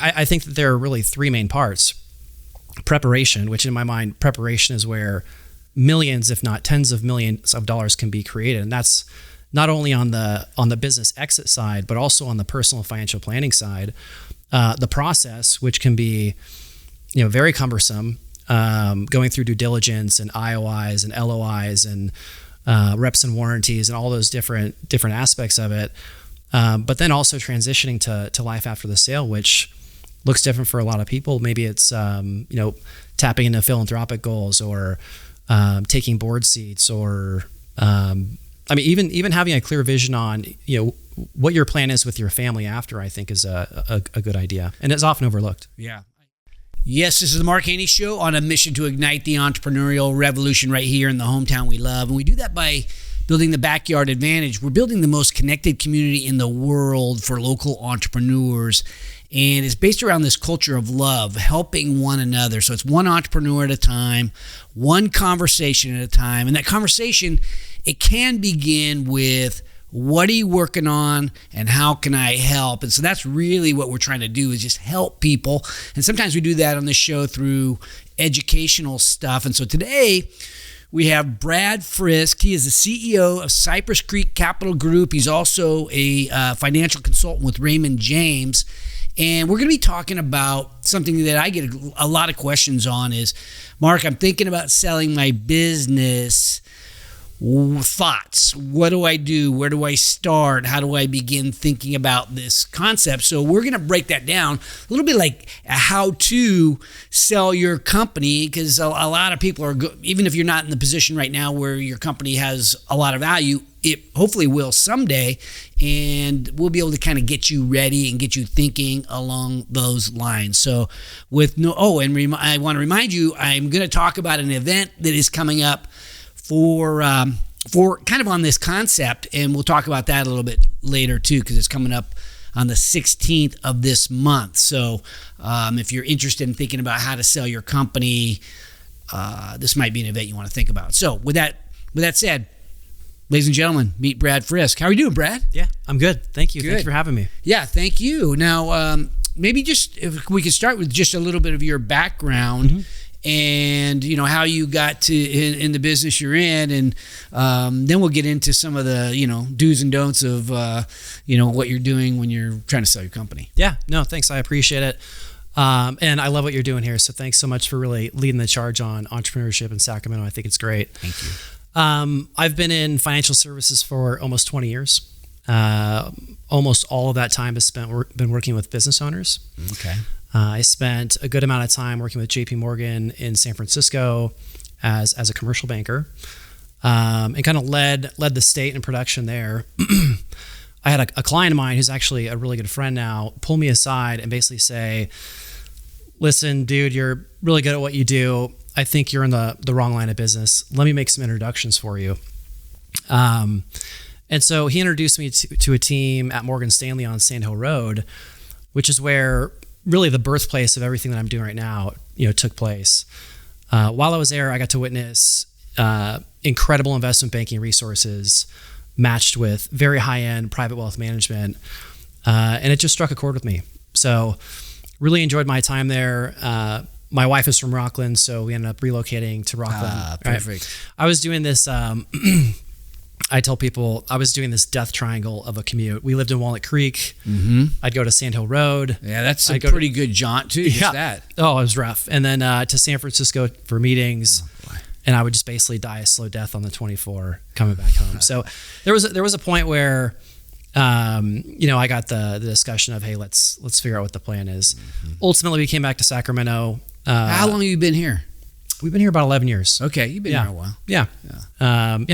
I think that there are really three main parts. Preparation, which in my mind, preparation is where millions, if not tens of millions of dollars can be created. And that's not only on the business exit side, but also on the personal financial planning side. The process, which can be, very cumbersome, going through due diligence and IOIs and LOIs and reps and warranties and all those different aspects of it. But then also transitioning to life after the sale, which looks different for a lot of people. Maybe it's, tapping into philanthropic goals or taking board seats or, even having a clear vision on, what your plan is with your family after, I think is a good idea. And it's often overlooked. Yeah. Yes, this is the Mark Haney Show on a mission to ignite the entrepreneurial revolution right here in the hometown we love. And we do that by building the backyard advantage. We're building the most connected community in the world for local entrepreneurs. And it's based around this culture of love, helping one another. So it's one entrepreneur at a time, one conversation at a time. And that conversation, it can begin with, what are you working on and how can I help? And so that's really what we're trying to do, is just help people. And sometimes we do that on the show through educational stuff. And so today we have Brad Frisk. He is the CEO of Cypress Creek Capital Group. He's also a financial consultant with Raymond James. And we're going to be talking about something that I get a lot of questions on is, Mark, I'm thinking about selling my business. Thoughts. What do I do? Where do I start? How do I begin thinking about this concept? So we're going to break that down a little bit, like how to sell your company, because a lot of people are, even if you're not in the position right now where your company has a lot of value, it hopefully will someday, and we'll be able to kind of get you ready and get you thinking along those lines. So I want to remind you, I'm going to talk about an event that is coming up for kind of on this concept, and we'll talk about that a little bit later too, because it's coming up on the 16th of this month. So if you're interested in thinking about how to sell your company, this might be an event you want to think about. So with that said, ladies and gentlemen, meet Brad Frisk. How are you doing, Brad? Yeah, I'm good. Thank you. Good. Thanks for having me. Yeah, thank you. Now, maybe just if we could start with just a little bit of your background. Mm-hmm. And how you got to in the business you're in, and then we'll get into some of the do's and don'ts of what you're doing when you're trying to sell your company. Yeah, no, thanks. I appreciate it, and I love what you're doing here. So thanks so much for really leading the charge on entrepreneurship in Sacramento. I think it's great. Thank you. I've been in financial services for almost 20 years. Almost all of that time has been working with business owners. Okay. I spent a good amount of time working with JP Morgan in San Francisco as a commercial banker, and kind of led the state in production there. I had a client of mine who's actually a really good friend now pull me aside and basically say, listen, dude, you're really good at what you do. I think you're in the wrong line of business. Let me make some introductions for you. And so he introduced me to a team at Morgan Stanley on Sand Hill Road, which is where really the birthplace of everything that I'm doing right now, took place. While I was there, I got to witness incredible investment banking resources matched with very high-end private wealth management, and it just struck a chord with me. So really enjoyed my time there. My wife is from Rockland, so we ended up relocating to Rockland. Perfect. Right? I was doing this... I tell people I was doing this death triangle of a commute. We lived in Walnut Creek. Mm-hmm. I'd go to Sand Hill Road. Yeah, that's a pretty good jaunt too. Yeah. That. Oh, it was rough. And then to San Francisco for meetings. Oh, boy. And I would just basically die a slow death on the 24 coming back home. So there was a point where, I got the discussion of, hey, let's figure out what the plan is. Mm-hmm. Ultimately, we came back to Sacramento. How long have you been here? We've been here about 11 years. Okay, you've been here a while. Yeah.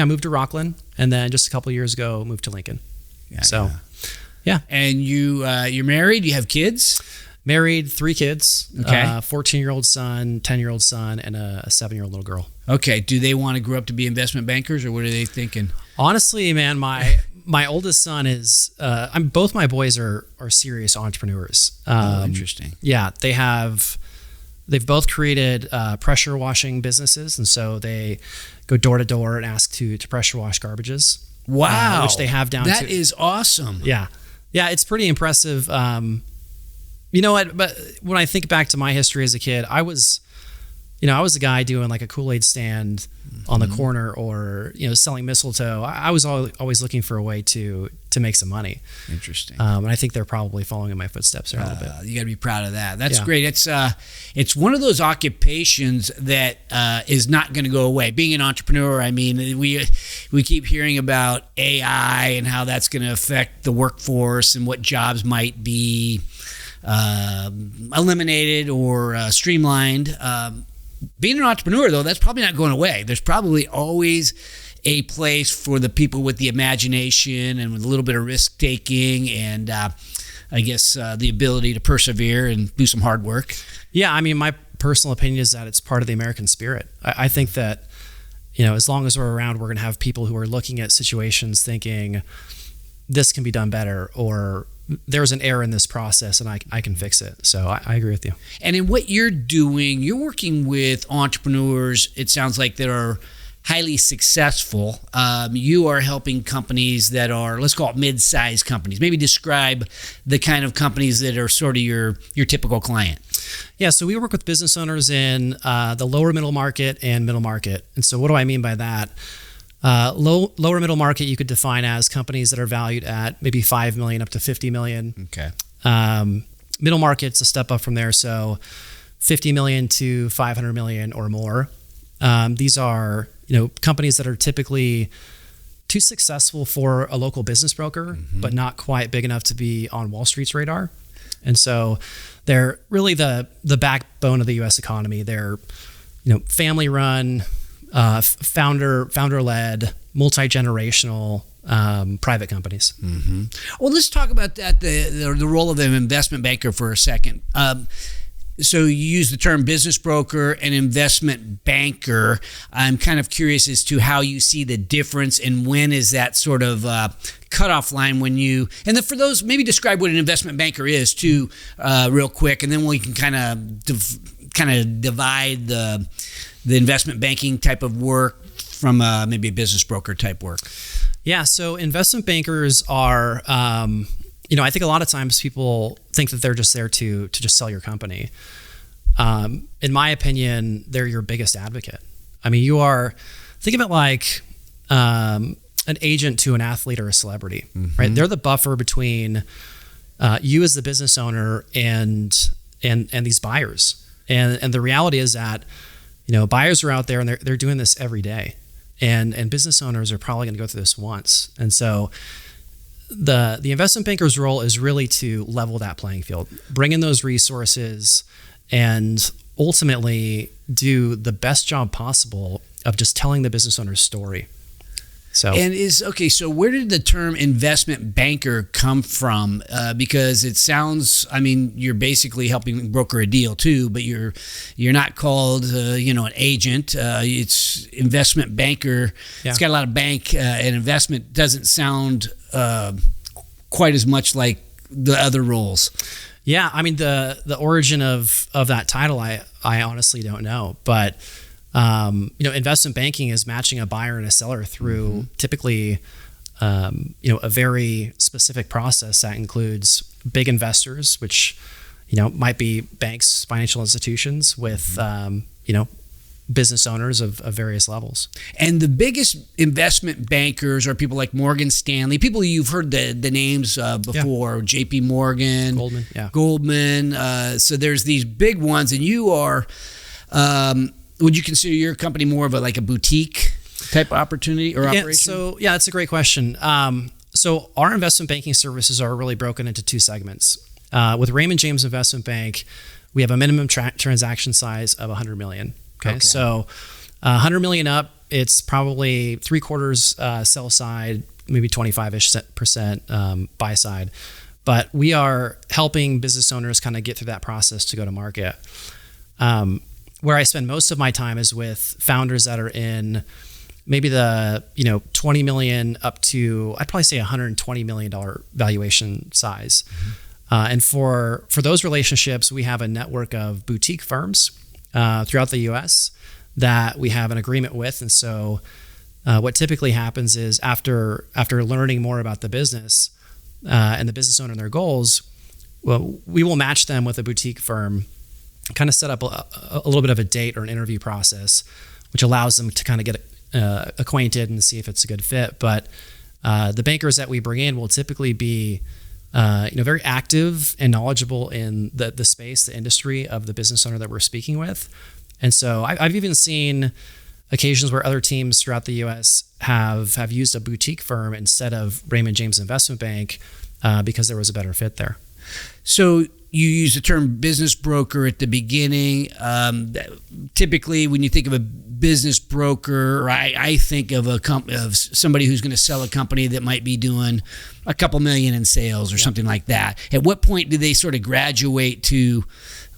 Moved to Rockland, and then just a couple of years ago, moved to Lincoln. Yeah. And you're married? You have kids? Married, 3 kids. Okay. 14-year-old son, 10-year-old son, and a 7-year-old little girl. Okay. Do they want to grow up to be investment bankers, or what are they thinking? Honestly, man, my oldest son is. Both my boys are serious entrepreneurs. Interesting. Yeah, They've both created pressure washing businesses, and so they go door to door and ask to pressure wash garbages. Wow, which they have down. That is awesome. Yeah, it's pretty impressive. You know what? But when I think back to my history as a kid, I was a guy doing like a Kool-Aid stand on the corner, or selling mistletoe. I was always looking for a way to make some money. Interesting. And I think they're probably following in my footsteps there a little bit. You got to be proud of that. That's great. It's one of those occupations that is not going to go away. Being an entrepreneur, I mean, we keep hearing about AI and how that's going to affect the workforce and what jobs might be eliminated or streamlined. Being an entrepreneur, though, that's probably not going away. There's probably always a place for the people with the imagination and with a little bit of risk taking and I guess the ability to persevere and do some hard work. Yeah, I mean, my personal opinion is that it's part of the American spirit. I think that, as long as we're around, we're going to have people who are looking at situations thinking this can be done better, or there's an error in this process and I can fix it. So I agree with you. And in what you're doing, you're working with entrepreneurs, it sounds like, that are highly successful. You are helping companies that are, let's call it mid-sized companies. Maybe describe the kind of companies that are sort of your typical client. Yeah, so we work with business owners in the lower middle market and middle market. And so what do I mean by that? Lower middle market you could define as companies that are valued at maybe 5 million up to 50 million. Okay. Middle market's a step up from there, so 50 million to 500 million or more. These are companies that are typically too successful for a local business broker, but not quite big enough to be on Wall Street's radar. And so they're really the backbone of the U.S. economy. They're family run, founder-led, multi-generational private companies. Mm-hmm. Well, let's talk about that, the role of an investment banker for a second. So you use the term business broker and investment banker. I'm kind of curious as to how you see the difference and when is that sort of cutoff line when you, and then for those, maybe describe what an investment banker is too, real quick, and then we can kind of divide the investment banking type of work from maybe a business broker type work. Yeah, so investment bankers are, I think a lot of times people think that they're just there to just sell your company. In my opinion, they're your biggest advocate. I mean, think of it like an agent to an athlete or a celebrity, right? They're the buffer between you as the business owner and these buyers. And the reality is that, buyers are out there and they're doing this every day. And business owners are probably going to go through this once. And so the investment banker's role is really to level that playing field, bring in those resources, and ultimately do the best job possible of just telling the business owner's story. So where did the term investment banker come from? Because it sounds, you're basically helping broker a deal too, but you're not called, an agent. It's investment banker. Yeah. It's got a lot of bank and investment. Doesn't sound quite as much like the other roles. Yeah, the origin of that title, I honestly don't know, but. Investment banking is matching a buyer and a seller through typically, a very specific process that includes big investors, which, might be banks, financial institutions with, business owners of various levels. And the biggest investment bankers are people like Morgan Stanley, people you've heard the names before, JP Morgan, Goldman. So there's these big ones, and you are... would you consider your company more of a boutique type of opportunity or operation? That's a great question. So our investment banking services are really broken into two segments. With Raymond James Investment Bank, we have a minimum transaction size of 100 million. Okay. So 100 million up, it's probably 3/4 sell side, maybe 25% buy side. But we are helping business owners kind of get through that process to go to market. Where I spend most of my time is with founders that are in maybe the 20 million up to, I'd probably say $120 million valuation size. And for those relationships, we have a network of boutique firms throughout the U.S. that we have an agreement with. And so what typically happens is after learning more about the business and the business owner and their goals, we will match them with a boutique firm, kind of set up a little bit of a date or an interview process, which allows them to kind of get acquainted and see if it's a good fit. But the bankers that we bring in will typically be very active and knowledgeable in the space, the industry of the business owner that we're speaking with. And so I've even seen occasions where other teams throughout the U.S. have used a boutique firm instead of Raymond James Investment Bank because there was a better fit there. So you use the term business broker at the beginning. Typically, when you think of a business broker, I think of of somebody who's going to sell a company that might be doing a couple million in sales or something like that. At what point do they sort of graduate to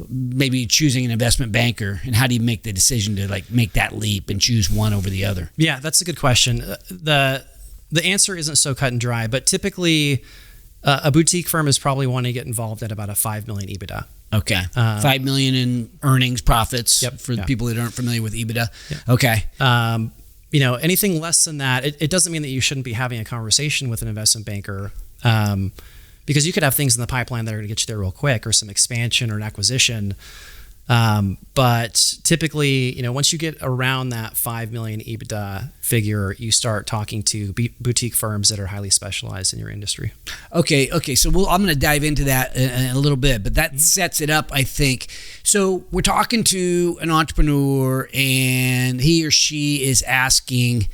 maybe choosing an investment banker, and how do you make the decision to make that leap and choose one over the other? Yeah, that's a good question. The answer isn't so cut and dry, but typically a boutique firm is probably wanting to get involved at about a $5 million EBITDA. Okay. $5 million in earnings, profits for the people that aren't familiar with EBITDA. Yep. Okay. Anything less than that, it doesn't mean that you shouldn't be having a conversation with an investment banker, because you could have things in the pipeline that are going to get you there real quick, or some expansion or an acquisition. But typically, once you get around that 5 million EBITDA figure, you start talking to boutique firms that are highly specialized in your industry. Okay. So I'm going to dive into that in a little bit, but that sets it up, I think. So we're talking to an entrepreneur, and he or she is asking,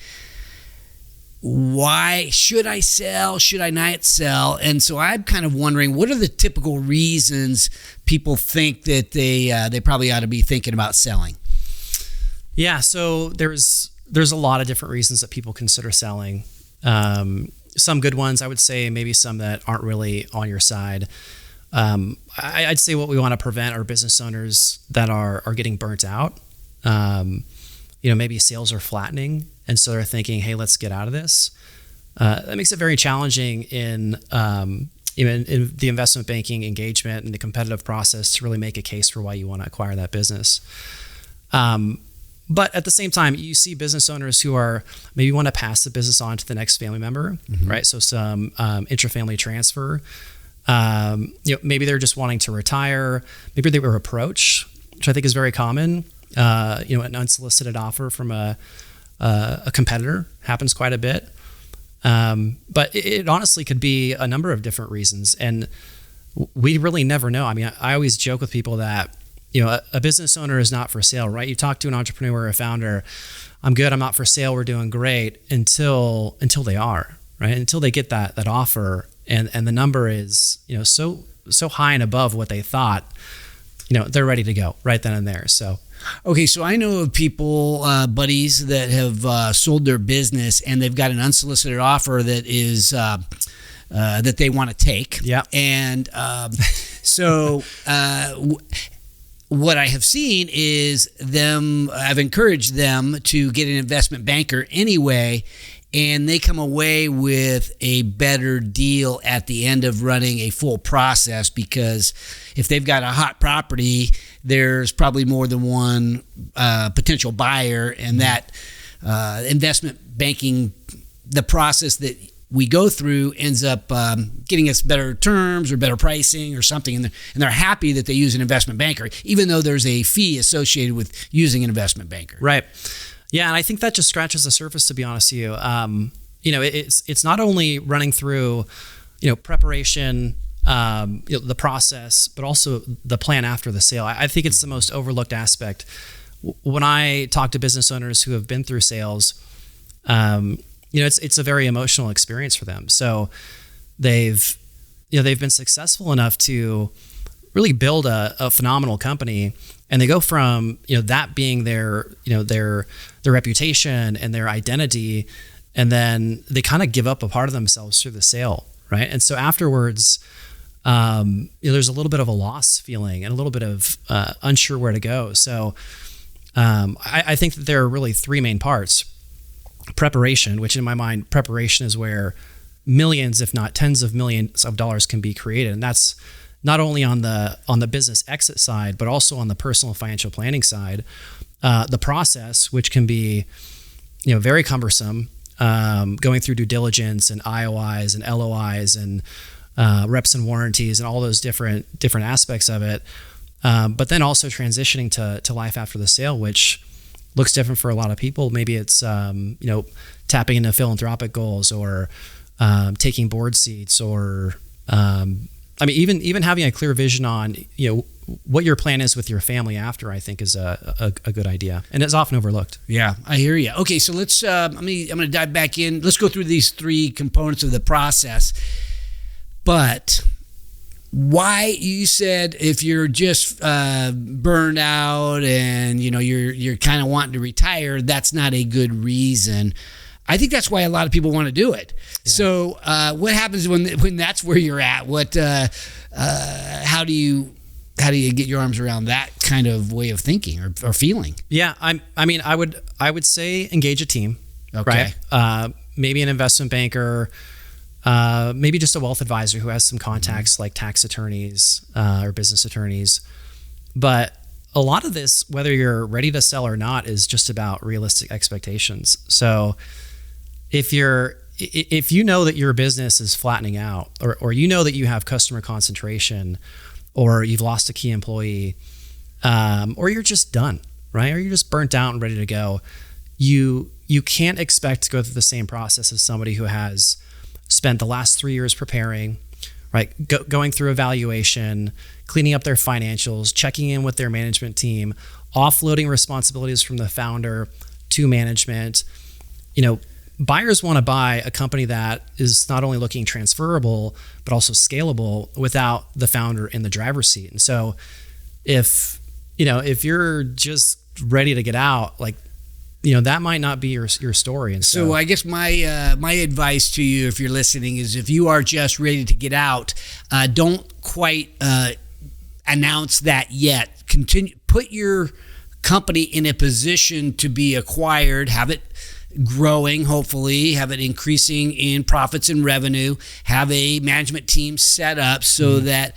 why should I sell? Should I not sell? And so I'm kind of wondering, what are the typical reasons people think that they probably ought to be thinking about selling? Yeah, so there's a lot of different reasons that people consider selling. Some good ones, I would say, maybe some that aren't really on your side. I'd say what we want to prevent are business owners that are getting burnt out. Maybe sales are flattening, and so they're thinking, hey, let's get out of this. That makes it very challenging in the investment banking engagement and the competitive process to really make a case for why you want to acquire that business. But at the same time, you see business owners who are maybe want to pass the business on to the next family member, right? So some intra-family transfer. Maybe they're just wanting to retire. Maybe they were approached, which I think is very common. An unsolicited offer from a competitor happens quite a bit. But it honestly could be a number of different reasons, and we really never know. I mean, I always joke with people that, a business owner is not for sale, right? You talk to an entrepreneur or a founder, I'm good, I'm not for sale, we're doing great, until they are, right? Until they get that offer, and the number is, so high and above what they thought, they're ready to go right then and there. So. Okay, so I know of people, buddies that have sold their business, and they've got an unsolicited offer that is that they want to take. Yeah. And what I have seen is I've encouraged them to get an investment banker anyway, and they come away with a better deal at the end of running a full process, because if they've got a hot property, there's probably more than one potential buyer, and that investment banking, the process that we go through ends up getting us better terms or better pricing or something, and they're happy that they use an investment banker, even though there's a fee associated with using an investment banker. Right. Yeah, and I think that just scratches the surface, to be honest with you. It's not only running through, preparation, the process, but also the plan after the sale. I think it's the most overlooked aspect. When I talk to business owners who have been through sales, it's a very emotional experience for them. So they've been successful enough to really build a phenomenal company, and they go from that being their reputation and their identity, and then they kind of give up a part of themselves through the sale, right? And so afterwards, there's a little bit of a loss feeling and a little bit of unsure where to go. So I think that there are really three main parts. Preparation, which in my mind, preparation is where millions, if not tens of millions of dollars can be created. And that's not only on the business exit side, but also on the personal financial planning side. The process, which can be, very cumbersome, going through due diligence and IOIs and LOIs and reps and warranties and all those different aspects of it. But then also transitioning to life after the sale, which looks different for a lot of people. Maybe it's, tapping into philanthropic goals, or taking board seats, or, even having a clear vision on, what your plan is with your family after, I think is a good idea, and it's often overlooked. Yeah, I hear you. Okay, so let's. I'm going to dive back in. Let's go through these 3 components of the process. But why, you said if you're just burned out and you're kind of wanting to retire, that's not a good reason. I think that's why a lot of people want to do it. Yeah. So what happens when that's where you're at? How do you get your arms around that kind of way of thinking or feeling? Yeah, I would say engage a team. Okay. Right? Maybe an investment banker, maybe just a wealth advisor who has some contacts like tax attorneys or business attorneys. But a lot of this, whether you're ready to sell or not, is just about realistic expectations. So if you know that your business is flattening out, or that you have customer concentration, or you've lost a key employee, or you're just done, right? Or you're just burnt out and ready to go, you can't expect to go through the same process as somebody who has spent the last 3 years preparing, right? Going through evaluation, cleaning up their financials, checking in with their management team, offloading responsibilities from the founder to management. Buyers want to buy a company that is not only looking transferable, but also scalable without the founder in the driver's seat. And so if you're just ready to get out, that might not be your story. And so I guess my advice to you, if you're listening, is if you are just ready to get out, don't quite announce that yet. Continue, put your company in a position to be acquired, have it growing, hopefully, have it increasing in profits and revenue, have a management team set up so that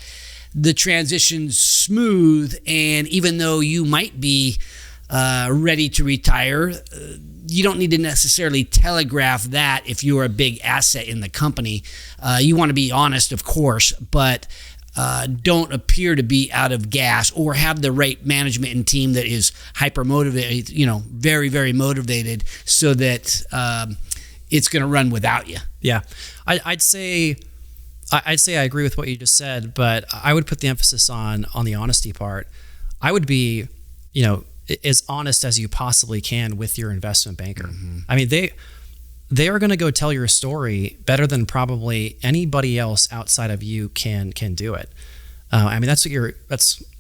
the transition's smooth. And even though you might be ready to retire, you don't need to necessarily telegraph that if you're a big asset in the company. You want to be honest, of course, but don't appear to be out of gas, or have the right management and team that is hyper motivated, very, very motivated, so that it's going to run without you. Yeah, I'd say I agree with what you just said, but I would put the emphasis on the honesty part. I would be, as honest as you possibly can with your investment banker. Mm-hmm. I mean, they are going to go tell your story better than probably anybody else outside of you can do it. That's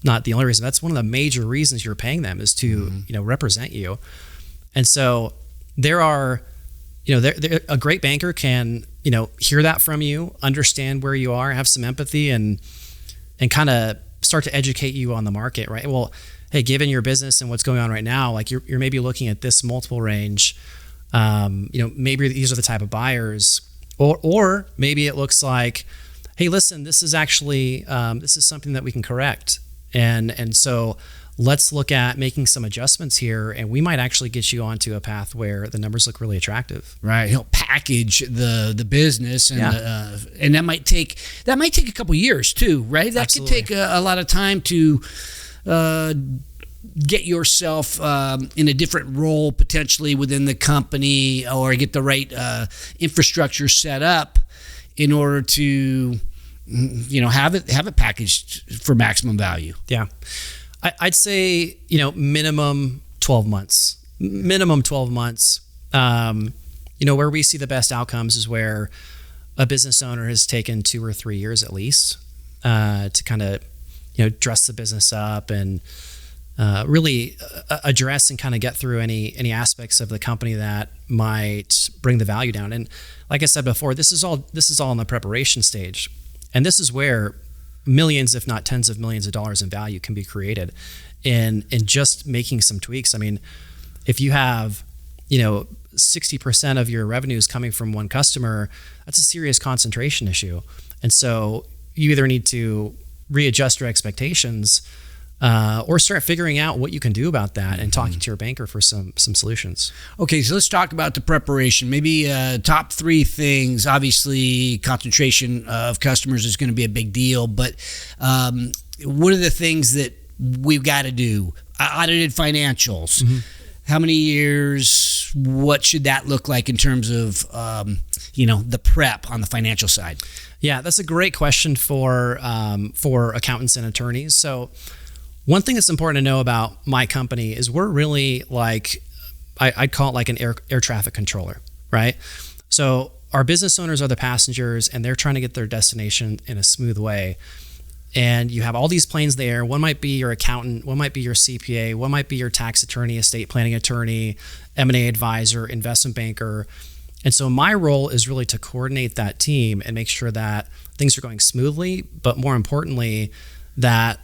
not the only reason. That's one of the major reasons you're paying them, is to, represent you. And so a great banker can, hear that from you, understand where you are, have some empathy, and kind of start to educate you on the market, right? Well, hey, given your business and what's going on right now, you're maybe looking at this multiple range. Maybe these are the type of buyers, or maybe it looks like, hey, listen, this is actually, this is something that we can correct. And so let's look at making some adjustments here, and we might actually get you onto a path where the numbers look really attractive. Right. He'll package the business, and and that might take a couple years too, right? That Absolutely. Could take a lot of time to get yourself in a different role potentially within the company, or get the right infrastructure set up in order to have it packaged for maximum value. Yeah, I'd say minimum 12 months. Where we see the best outcomes is where a business owner has taken 2 or 3 years at least to kind of dress the business up and really address and kind of get through any aspects of the company that might bring the value down. And like I said before, this is all in the preparation stage, and this is where millions, if not tens of millions of dollars in value can be created in just making some tweaks. I mean, if you have 60% of your revenues coming from one customer, that's a serious concentration issue. And so you either need to readjust your expectations, or start figuring out what you can do about that and talking to your banker for some solutions. Okay, so let's talk about the preparation. Maybe top 3 things. Obviously, concentration of customers is going to be a big deal, but what are the things that we've got to do? Audited financials. How many years? What should that look like in terms of the prep on the financial side? Yeah, that's a great question for accountants and attorneys. So one thing that's important to know about my company is we're really like, I'd call it like an air traffic controller, right? So our business owners are the passengers and they're trying to get their destination in a smooth way. And you have all these planes there. One might be your accountant, one might be your CPA, one might be your tax attorney, estate planning attorney, M&A advisor, investment banker. And so my role is really to coordinate that team and make sure that things are going smoothly, but more importantly, that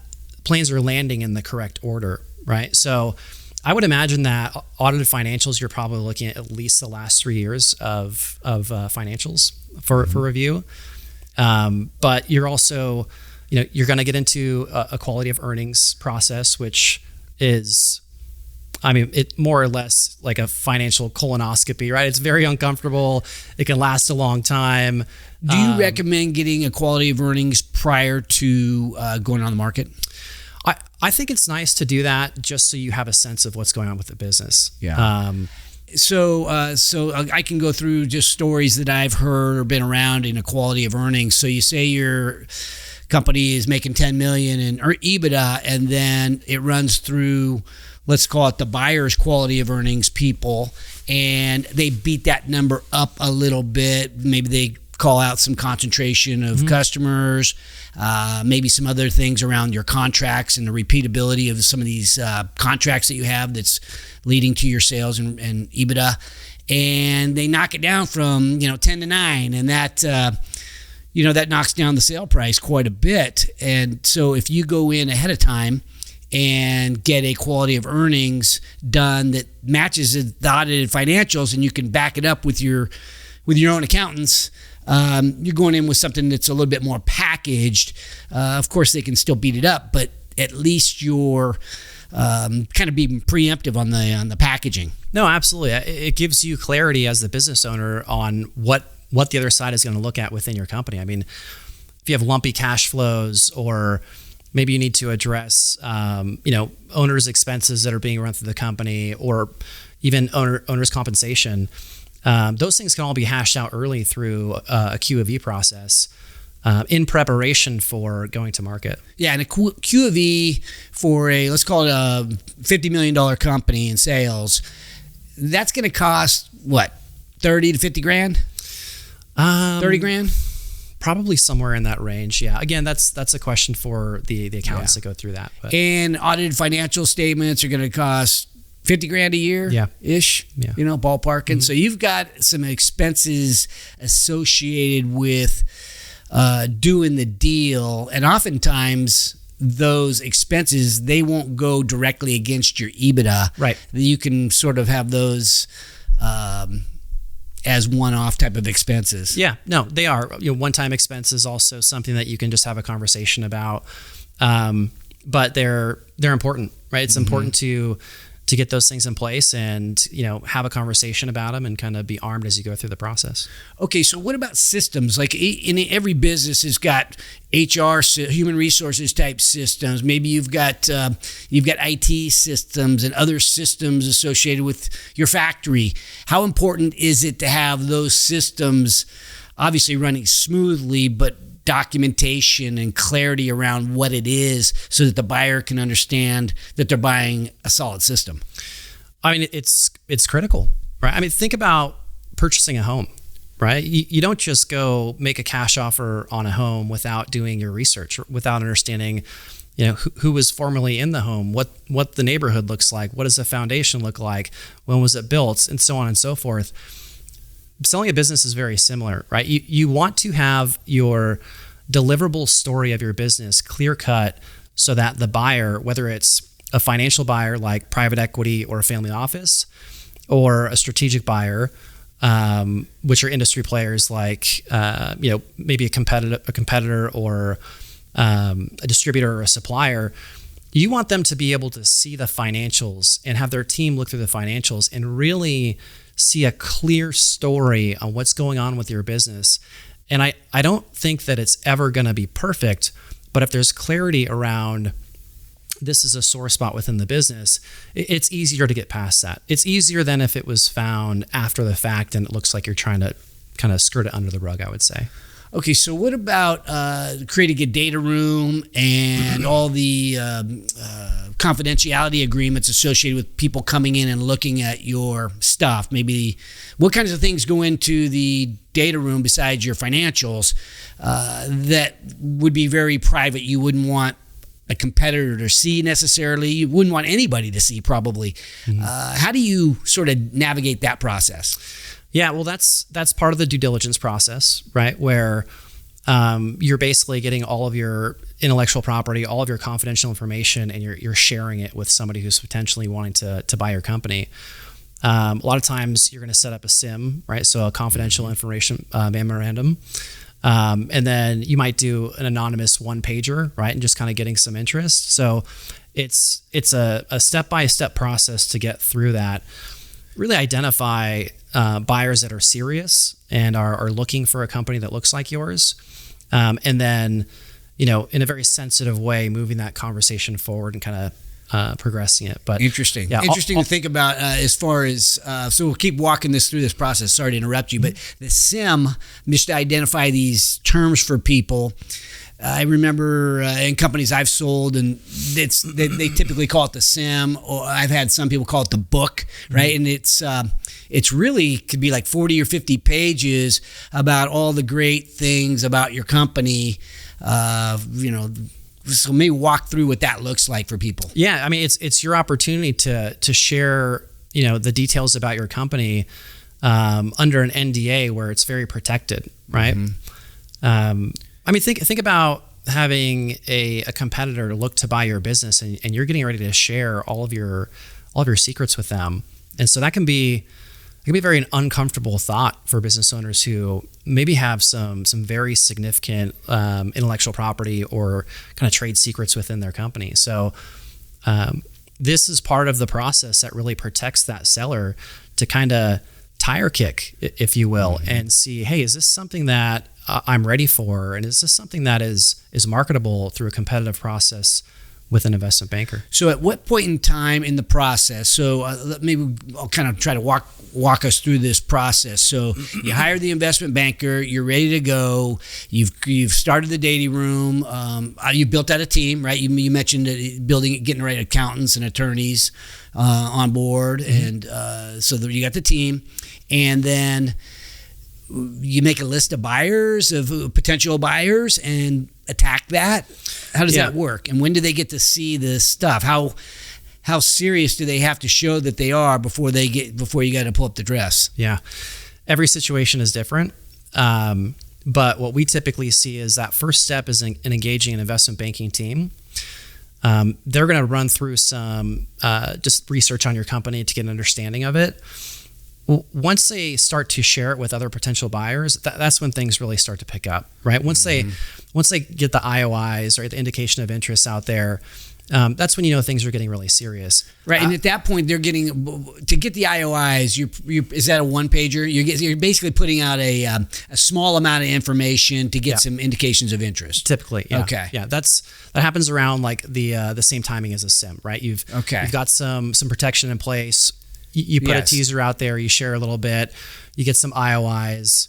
planes are landing in the correct order, right? So I would imagine that audited financials, you're probably looking at least the last 3 years of financials for review. But you're also, you're going to get into a quality of earnings process, which is, it more or less like a financial colonoscopy, right? It's very uncomfortable. It can last a long time. Do you recommend getting a quality of earnings prior to going on the market? I think it's nice to do that just so you have a sense of what's going on with the business. Yeah. So I can go through just stories that I've heard or been around in a quality of earnings. So you say your company is making $10 million in EBITDA, and then it runs through, let's call it the buyer's quality of earnings people, and they beat that number up a little bit. Maybe they call out some concentration of customers, maybe some other things around your contracts and the repeatability of some of these contracts that you have that's leading to your sales and EBITDA. And they knock it down from 10 to 9, and that that knocks down the sale price quite a bit. And so if you go in ahead of time and get a quality of earnings done that matches the audited financials, and you can back it up with your own accountants, you're going in with something that's a little bit more packaged. Of course, they can still beat it up, but at least you're kind of being preemptive on the packaging. No, absolutely. It gives you clarity as the business owner on what the other side is going to look at within your company. If you have lumpy cash flows, or maybe you need to address, owners' expenses that are being run through the company, or even owners' compensation. Those things can all be hashed out early through a QofE process in preparation for going to market. Yeah, and a QofE for let's call it a $50 million company in sales, that's going to cost what, 30 to 50 grand? 30 grand? Probably somewhere in that range. Yeah. Again, that's a question for the accountants that go through that. But. And audited financial statements are going to cost 50 grand a year ish, ballpark. And so you've got some expenses associated with doing the deal. And oftentimes those expenses, they won't go directly against your EBITDA. Right. You can sort of have those as one-off type of expenses. Yeah, no, they are. One-time expenses also something that you can just have a conversation about. But they're important, right? It's important to get those things in place and have a conversation about them and kind of be armed as you go through the process. Okay, so what about systems? Like in every business has got HR, human resources type systems. Maybe you've got IT systems and other systems associated with your factory. How important is it to have those systems obviously running smoothly, but documentation and clarity around what it is so that the buyer can understand that they're buying a solid system? It's critical, right? Think about purchasing a home, right? You don't just go make a cash offer on a home without doing your research, without understanding, who was formerly in the home, what the neighborhood looks like, what does the foundation look like, when was it built, and so on and so forth. Selling a business is very similar, right? You want to have your deliverable story of your business clear cut so that the buyer, whether it's a financial buyer like private equity or a family office, or a strategic buyer, which are industry players like maybe a competitor or a distributor or a supplier, you want them to be able to see the financials and have their team look through the financials and really see a clear story on what's going on with your business. And I don't think that it's ever going to be perfect, but if there's clarity around this is a sore spot within the business, it's easier to get past that. It's easier than if it was found after the fact and it looks like you're trying to kind of skirt it under the rug, I would say. Okay, so what about creating a data room and all the confidentiality agreements associated with people coming in and looking at your stuff? Maybe what kinds of things go into the data room besides your financials that would be very private? You wouldn't want a competitor to see necessarily. You wouldn't want anybody to see probably. How do you sort of navigate that process? Yeah, well, that's part of the due diligence process, right? Where you're basically getting all of your intellectual property, all of your confidential information, and you're sharing it with somebody who's potentially wanting to buy your company. A lot of times you're going to set up a SIM, right? So a confidential information memorandum. And then you might do an anonymous one-pager, right? And just kind of getting some interest. So it's a step-by-step process to get through that. Really identify buyers that are serious and are looking for a company that looks like yours. And then, in a very sensitive way, moving that conversation forward and kind of progressing it. But interesting. Yeah, interesting to think about as far as, so we'll keep walking this through this process. Sorry to interrupt you, but the SIM, just to identify these terms for people. I remember in companies I've sold, and they typically call it the SIM, or I've had some people call it the book, right? And it's really could be like 40 or 50 pages about all the great things about your company. So maybe walk through what that looks like for people. Yeah, I mean, it's your opportunity to share, the details about your company under an NDA where it's very protected, right? I mean, think about having a competitor look to buy your business, and you're getting ready to share all of your secrets with them, and so that can be a very uncomfortable thought for business owners who maybe have some very significant intellectual property or kind of trade secrets within their company. So this is part of the process that really protects that seller to kind of tire kick, if you will, and see, hey, is this something that I'm ready for, and is this something that is marketable through a competitive process with an investment banker? So at what point in time in the process, so maybe I'll kind of try to walk us through this process. So you hire the investment banker, you're ready to go, you've started the data room, you built out a team, right? You mentioned getting the right accountants and attorneys on board, and so you got the team, and then you make a list of buyers, of potential buyers, and attack that. How does that work? And when do they get to see this stuff? How serious do they have to show that they are before you got to pull up the dress? Yeah, every situation is different. But what we typically see is that first step is in engaging an investment banking team. They're going to run through some just research on your company to get an understanding of it. Once they start to share it with other potential buyers, that's when things really start to pick up, right? Once they get the IOIs or the indication of interest out there, that's when things are getting really serious, right? And at that point, they're getting to get the IOIs. Is that a one pager? You're basically putting out a small amount of information to get some indications of interest. Typically, yeah. Okay, yeah, that happens around like the same timing as a SIM, right? You've got some protection in place. You put a teaser out there, you share a little bit, you get some IOIs,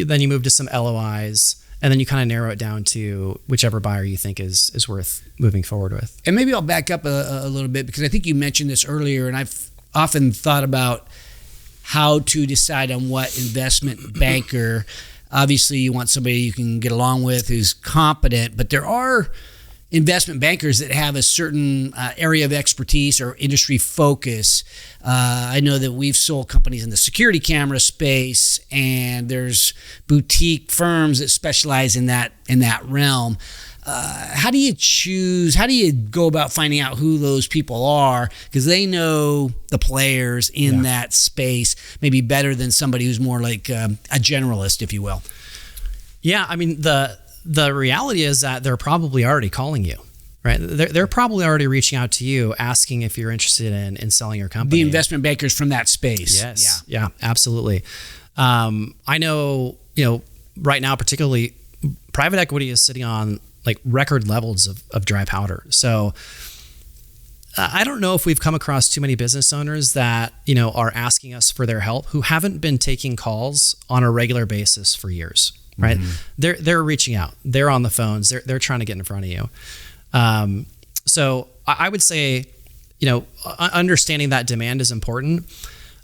then you move to some LOIs, and then you kind of narrow it down to whichever buyer you think is worth moving forward with. And maybe I'll back up a little bit, because I think you mentioned this earlier, and I've often thought about how to decide on what investment banker. Obviously, you want somebody you can get along with who's competent, but there are investment bankers that have a certain area of expertise or industry focus. I know that we've sold companies in the security camera space, and there's boutique firms that specialize in that realm. How do you go about finding out who those people are? Because they know the players in that space maybe better than somebody who's more like a generalist, if you will. Yeah, I mean, the reality is that they're probably already calling you, right? They're probably already reaching out to you asking if you're interested in selling your company. The investment bankers from that space. Yes. Yeah, absolutely. I know, right now, particularly private equity is sitting on like record levels of dry powder. So I don't know if we've come across too many business owners that, are asking us for their help who haven't been taking calls on a regular basis for years, right? Mm-hmm. They're reaching out. They're on the phones. They're trying to get in front of you. So I would say, understanding that demand is important.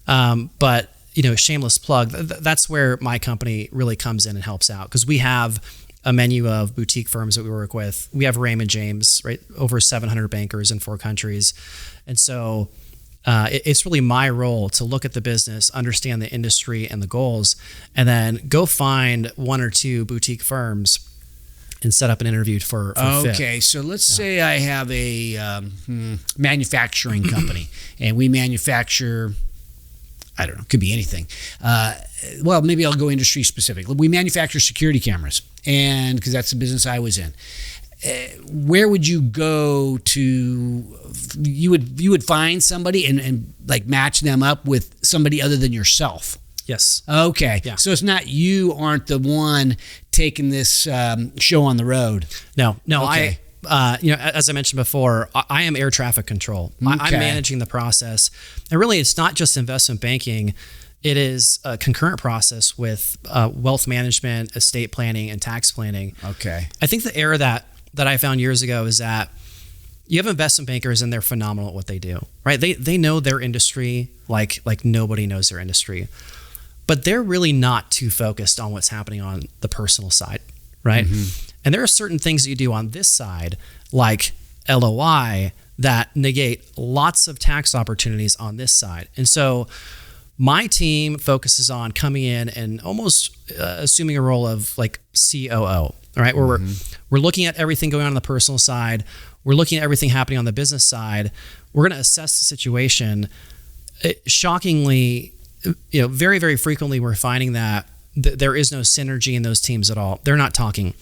But, shameless plug, that's where my company really comes in and helps out, because we have a menu of boutique firms that we work with. We have Raymond James, right? Over 700 bankers in 4 countries. And so it's really my role to look at the business, understand the industry and the goals, and then go find 1 or 2 boutique firms and set up an interview for Okay, fit. So let's say I have a manufacturing company, and we manufacture, I don't know, could be anything. Well, maybe I'll go industry specific. We manufacture security cameras, and because that's the business I was in. Where would you go to? You would find somebody and like match them up with somebody other than yourself. Yes. Okay. Yeah. So it's not, you aren't the one taking this show on the road. No. Okay. As I mentioned before, I am air traffic control. I'm managing the process. And really, it's not just investment banking. It is a concurrent process with wealth management, estate planning, and tax planning. Okay. I think the error that I found years ago is that you have investment bankers and they're phenomenal at what they do, right? They know their industry like nobody knows their industry. But they're really not too focused on what's happening on the personal side, right? Mm-hmm. And there are certain things that you do on this side, like LOI, that negate lots of tax opportunities on this side. And so my team focuses on coming in and almost assuming a role of like COO, all right? Where we're looking at everything going on the personal side. We're looking at everything happening on the business side. We're going to assess the situation. Shockingly, very, very frequently we're finding that there is no synergy in those teams at all. They're not talking.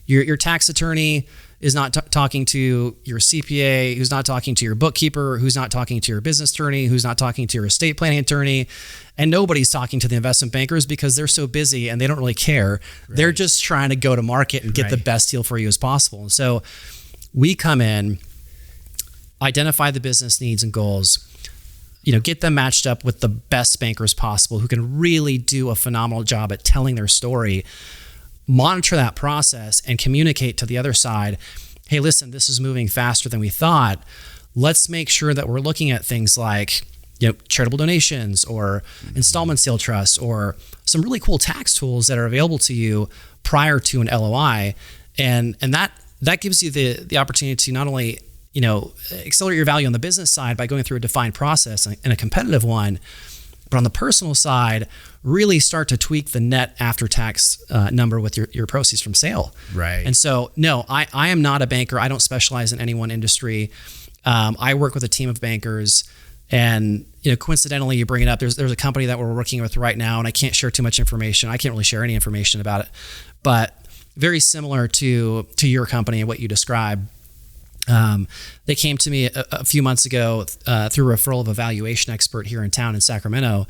Your tax attorney is not talking to your CPA, who's not talking to your bookkeeper, who's not talking to your business attorney, who's not talking to your estate planning attorney, and nobody's talking to the investment bankers because they're so busy and they don't really care. Right. They're just trying to go to market and get the best deal for you as possible. And so we come in, identify the business needs and goals, get them matched up with the best bankers possible who can really do a phenomenal job at telling their story, monitor that process, and communicate to the other side, hey, listen, this is moving faster than we thought. Let's make sure that we're looking at things like charitable donations or installment sale trusts or some really cool tax tools that are available to you prior to an LOI. And that gives you the opportunity to not only accelerate your value on the business side by going through a defined process and a competitive one, but on the personal side, really start to tweak the net after-tax number with your proceeds from sale. Right. And so, no, I am not a banker. I don't specialize in any one industry. I work with a team of bankers, and coincidentally, you bring it up. There's a company that we're working with right now, and I can't share too much information. I can't really share any information about it, but very similar to your company and what you described. They came to me a few months ago through a referral of a valuation expert here in town in Sacramento.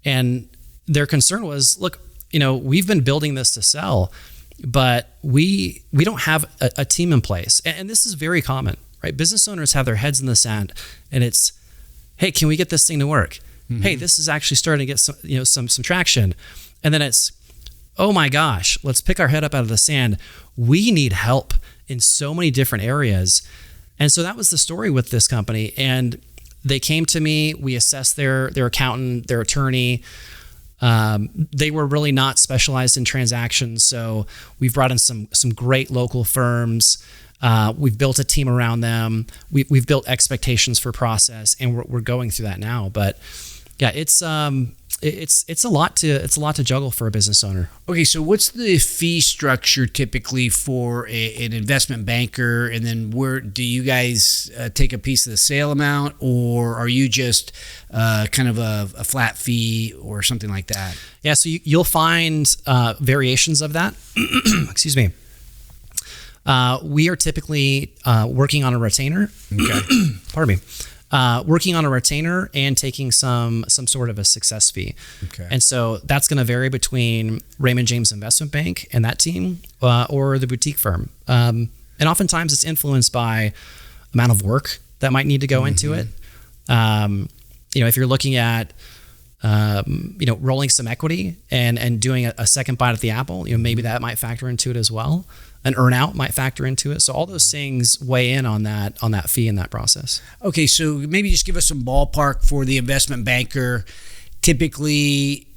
And their concern was, look, we've been building this to sell, but we don't have a team in place. And this is very common, right? Business owners have their heads in the sand and it's, hey, can we get this thing to work? Mm-hmm. Hey, this is actually starting to get some traction. And then it's, oh my gosh, let's pick our head up out of the sand. We need help in so many different areas. And so that was the story with this company. And they came to me, we assessed their accountant, their attorney. They were really not specialized in transactions. So we've brought in some great local firms. We've built a team around them. We've built expectations for process, and we're going through that now. But yeah, it's a lot to juggle for a business owner. Okay, so what's the fee structure typically for an investment banker, and then where do you guys take a piece of the sale amount, or are you just kind of a flat fee or something like that? Yeah, so you'll find variations of that. Excuse me. We are typically working on a retainer. Okay. Pardon me. Working on a retainer and taking some sort of a success fee. Okay. And so that's going to vary between Raymond James Investment Bank and that team or the boutique firm. And oftentimes it's influenced by amount of work that might need to go into it. If you're looking at rolling some equity and doing a second bite at the apple, maybe that might factor into it as well. An earnout might factor into it. So all those things weigh in on that fee in that process. Okay, so maybe just give us some ballpark for the investment banker. Typically,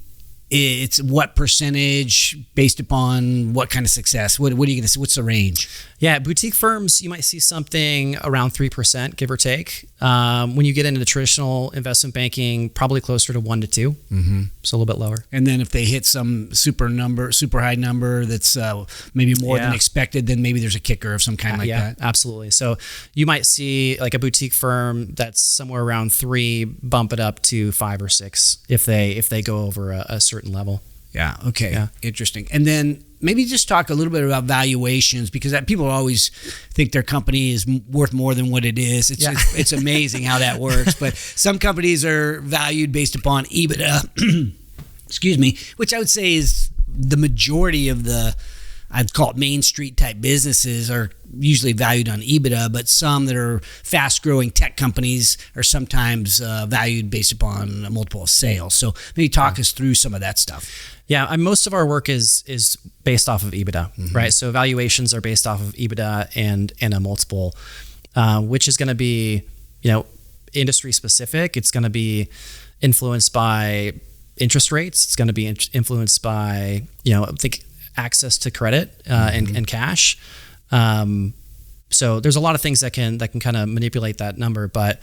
it's what percentage based upon what kind of success? What are you going to see? What's the range? Yeah, boutique firms, you might see something around 3%, give or take. When you get into the traditional investment banking, probably closer to 1 to 2. So a little bit lower. And then if they hit some super high number that's maybe more than expected, then maybe there's a kicker of some kind like that. Absolutely. So you might see like a boutique firm that's somewhere around 3, bump it up to 5 or 6 if they go over a certain level. Yeah. Okay. Yeah. Interesting. And then maybe just talk a little bit about valuations, because people always think their company is worth more than what it is. It's amazing how that works. But some companies are valued based upon EBITDA, excuse me, which I would say is the majority of I'd call it Main Street type businesses are usually valued on EBITDA, but some that are fast growing tech companies are sometimes valued based upon a multiple of sales. So maybe talk us through some of that stuff. Yeah, most of our work is based off of EBITDA, right? So valuations are based off of EBITDA and a multiple, which is going to be, industry specific. It's going to be influenced by interest rates. It's going to be influenced by, access to credit and cash. So there's a lot of things that can kind of manipulate that number. But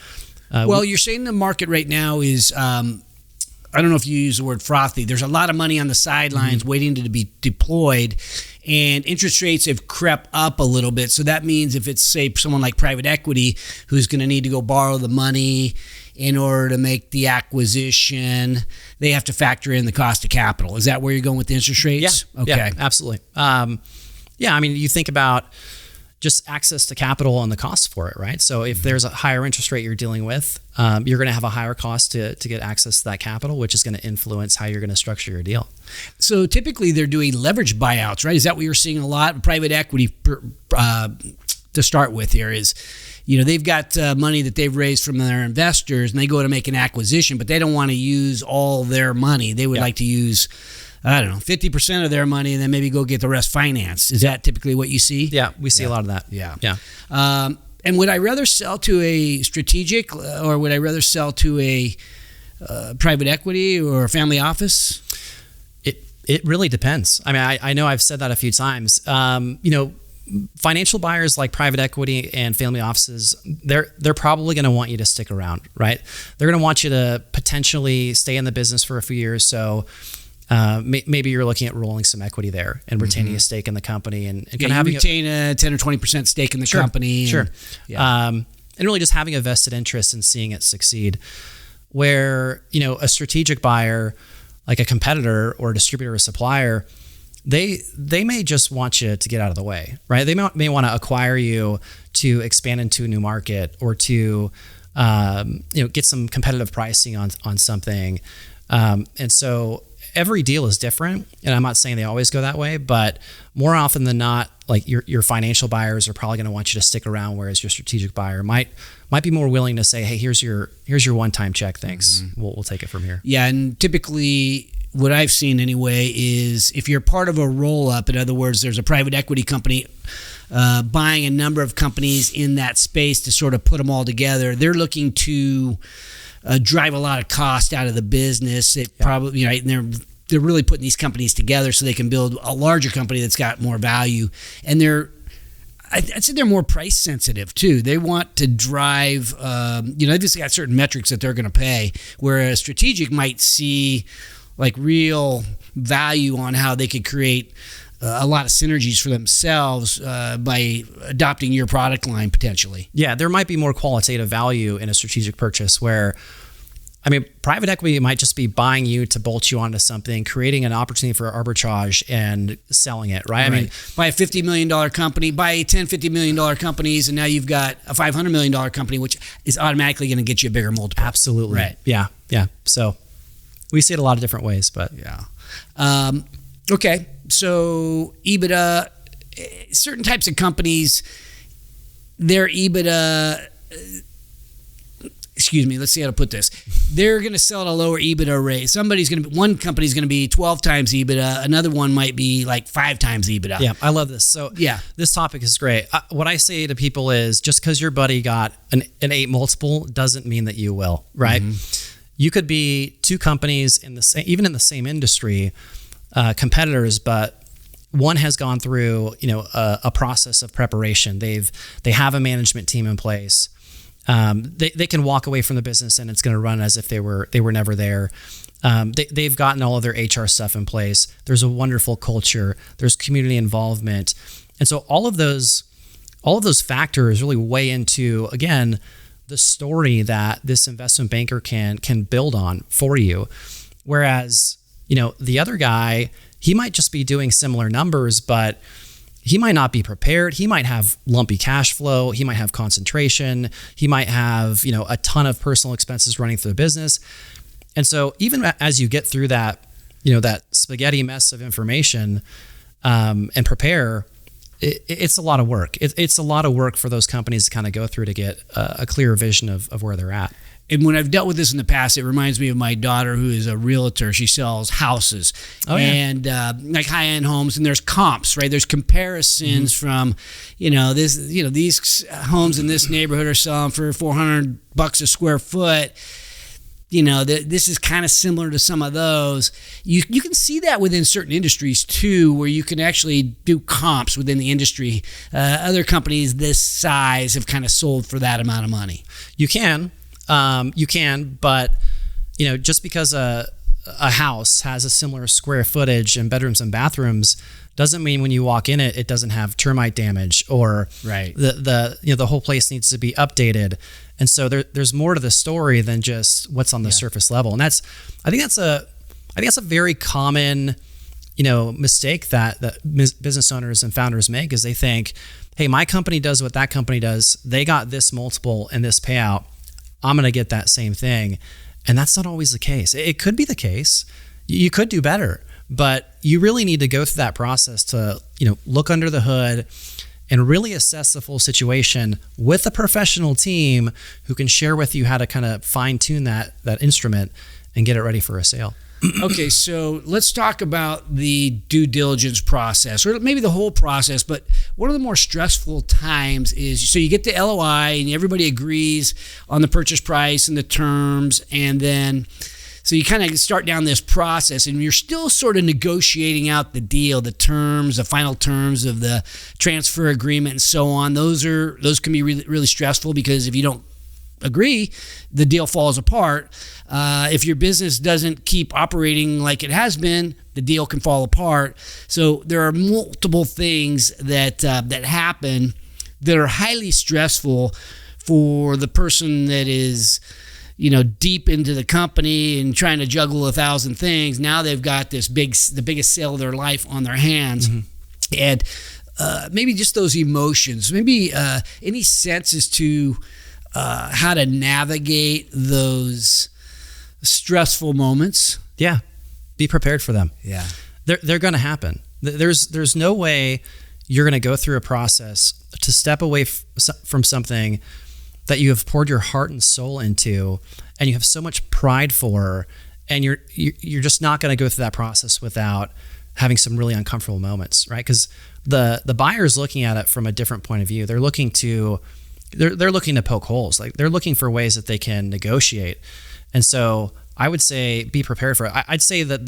you're saying the market right now is. I don't know if you use the word frothy. There's a lot of money on the sidelines waiting to be deployed, and interest rates have crept up a little bit. So that means if it's, say, someone like private equity who's going to need to go borrow the money in order to make the acquisition, they have to factor in the cost of capital. Is that where you're going with the interest rates? Yeah. Okay. Yeah, absolutely. You think about just access to capital and the cost for it, right? So if there's a higher interest rate you're dealing with, you're going to have a higher cost to get access to that capital, which is going to influence how you're going to structure your deal. So typically they're doing leverage buyouts, right? Is that what you're seeing a lot? Private equity to start with here is, they've got money that they've raised from their investors, and they go to make an acquisition, but they don't want to use all their money. They would like to use 50% of their money, and then maybe go get the rest financed. Is that typically what you see? Yeah, we see a lot of that. Yeah. And would I rather sell to a strategic, or would I rather sell to a private equity or a family office? It really depends. I know I've said that a few times. Financial buyers like private equity and family offices, they're probably going to want you to stick around, right? They're going to want you to potentially stay in the business for a few years. So maybe you're looking at rolling some equity there and retaining a stake in the company and kind of having retain a 10 or 20% stake in the company. Sure. And really just having a vested interest in seeing it succeed. Where, a strategic buyer, like a competitor or a distributor or supplier, they may just want you to get out of the way, right? They may want to acquire you to expand into a new market or to get some competitive pricing on something. And so every deal is different, and I'm not saying they always go that way, but more often than not, like your financial buyers are probably going to want you to stick around, whereas your strategic buyer might be more willing to say, hey, here's your one-time check, thanks. We'll take it from here. Yeah, and typically what I've seen anyway is if you're part of a roll-up, in other words, there's a private equity company buying a number of companies in that space to sort of put them all together, they're looking to drive a lot of cost out of the business. Probably, and they're really putting these companies together so they can build a larger company that's got more value. And I'd say they're more price sensitive too. They want to drive, they've just got certain metrics that they're going to pay, whereas strategic might see like real value on how they could create a lot of synergies for themselves by adopting your product line potentially. Yeah, there might be more qualitative value in a strategic purchase where I mean, private equity might just be buying you to bolt you onto something, creating an opportunity for arbitrage and selling it, right? I mean, buy a $50 million company, buy 10, $50 million companies, and now you've got a $500 million company, which is automatically going to get you a bigger multiple. Absolutely. Right. Yeah. So we see it a lot of different ways, but yeah. Okay. So EBITDA, certain types of companies, their EBITDA, let's see how to put this. They're going to sell at a lower EBITDA rate. One company's going to be 12 times EBITDA. Another one might be like 5 times EBITDA. Yeah, I love this. So this topic is great. What I say to people is just because your buddy got an 8 multiple doesn't mean that you will, right? Mm-hmm. You could be 2 companies even in the same industry, competitors, but one has gone through, a process of preparation. They have a management team in place. They can walk away from the business and it's going to run as if they were never there. They've gotten all of their HR stuff in place. There's a wonderful culture. There's community involvement, and so all of those factors really weigh into, again, the story that this investment banker can build on for you. Whereas the other guy, he might just be doing similar numbers, but he might not be prepared. He might have lumpy cash flow. He might have concentration. He might have, a ton of personal expenses running through the business. And so even as you get through that, that spaghetti mess of information and prepare, it's a lot of work. It's a lot of work for those companies to kind of go through to get a clear vision of where they're at. And when I've dealt with this in the past, it reminds me of my daughter, who is a realtor. She sells houses and like high-end homes, and there's comps, right? There's comparisons from, these homes in this neighborhood are selling for $400 a square foot. This is kind of similar to some of those. You can see that within certain industries too, where you can actually do comps within the industry. Other companies this size have kind of sold for that amount of money. You can, but just because a house has a similar square footage and bedrooms and bathrooms doesn't mean when you walk in it doesn't have termite damage or the whole place needs to be updated. And so there's more to the story than just what's on the surface level. And I think that's a very common, mistake that business owners and founders make, is they think, hey, my company does what that company does. They got this multiple and this payout. I'm going to get that same thing. And that's not always the case. It could be the case. You could do better, but you really need to go through that process to, look under the hood and really assess the full situation with a professional team who can share with you how to kind of fine tune that instrument and get it ready for a sale. Okay, so let's talk about the due diligence process, or maybe the whole process, but one of the more stressful times is, so you get the LOI and everybody agrees on the purchase price and the terms, and then so you kind of start down this process and you're still sort of negotiating out the deal, the terms, the final terms of the transfer agreement and so on. Those can be really, really stressful, because if you don't agree, the deal falls apart. If your business doesn't keep operating like it has been, the deal can fall apart. So there are multiple things that happen that are highly stressful for the person that is, deep into the company and trying to juggle 1,000 things. Now they've got the biggest sale of their life on their hands. Mm-hmm. And maybe just those emotions, maybe any sense as to how to navigate those stressful moments. Yeah. Be prepared for them. Yeah. They're going to happen. There's no way you're going to go through a process to step away from something that you have poured your heart and soul into, and you have so much pride for, and you're just not going to go through that process without having some really uncomfortable moments, right? Because the buyer is looking at it from a different point of view. They're looking to poke holes. Like, they're looking for ways that they can negotiate. And so I would say be prepared for it. I'd say that